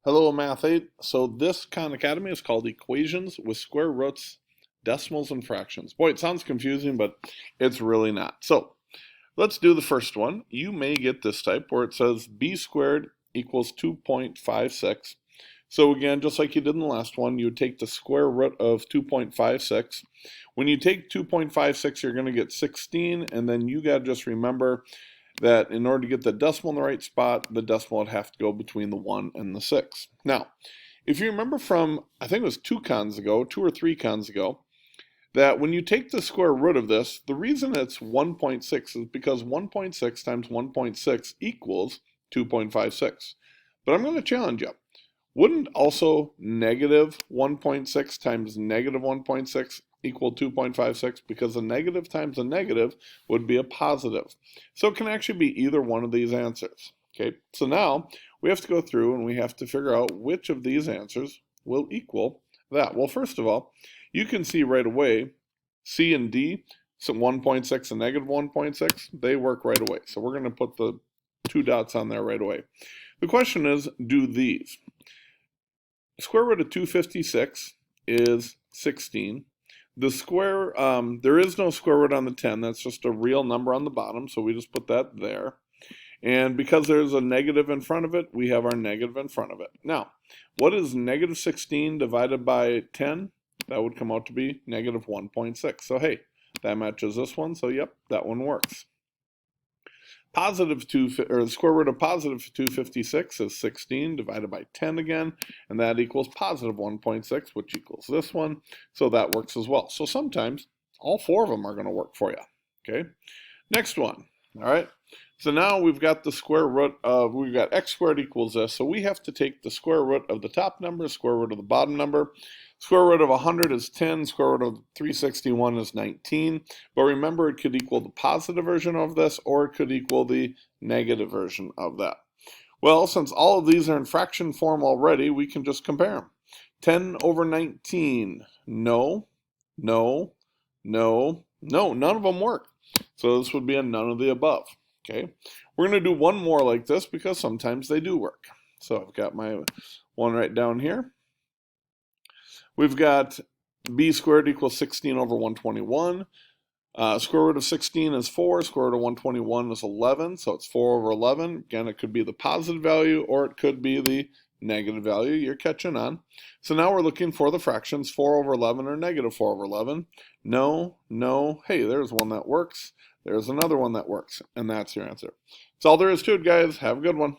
Hello, Math 8. So this Khan Academy is called Equations with Square Roots, Decimals, and Fractions. Boy, it sounds confusing, but it's really not. So let's do the first one. You may get this type where it says b squared equals 2.56. So again, just like you did in the last one, you would take the square root of 2.56. When you take 2.56, you're going to get 16, and then you got to just remember that in order to get the decimal in the right spot, the decimal would have to go between the 1 and the 6. Now, if you remember from, I think it was two or three cons ago, that when you take the square root of this, the reason it's 1.6 is because 1.6 times 1.6 equals 2.56. But I'm going to challenge you. Wouldn't also negative 1.6 times negative 1.6 equal 2.56? Because a negative times a negative would be a positive. So it can actually be either one of these answers. Okay, so now we have to go through and we have to figure out which of these answers will equal that. Well, first of all, you can see right away C and D, so 1.6 and negative 1.6, they work right away. So we're going to put the two dots on there right away. The question is, do these? Square root of 256 is 16. The square, there is no square root on the 10. That's just a real number on the bottom, so we just put that there. And because there's a negative in front of it, we have our negative in front of it. Now, what is negative 16 divided by 10? That would come out to be negative 1.6. So hey, that matches this one, so yep, that one works. The square root of positive 256 is 16 divided by 10 again, and that equals positive 1.6, which equals this one, so that works as well. So sometimes all four of them are going to work for you. Okay, next one. All right, so now we've got the square root of, we've got x squared equals this, so we have to take the square root of the top number, square root of the bottom number. Square root of 100 is 10, square root of 361 is 19, but remember it could equal the positive version of this or it could equal the negative version of that. Well, since all of these are in fraction form already, we can just compare them. 10 over 19, no, no, no, no, none of them work. So this would be a none of the above. Okay, we're going to do one more like this because sometimes they do work. So I've got my one right down here. We've got b squared equals 16 over 121. Square root of 16 is 4. Square root of 121 is 11. So it's 4 over 11. Again, it could be the positive value or it could be the negative value. You're catching on. So now we're looking for the fractions 4 over 11 or negative 4 over 11. No, no. Hey, there's one that works. There's another one that works. And that's your answer. That's all there is to it, guys. Have a good one.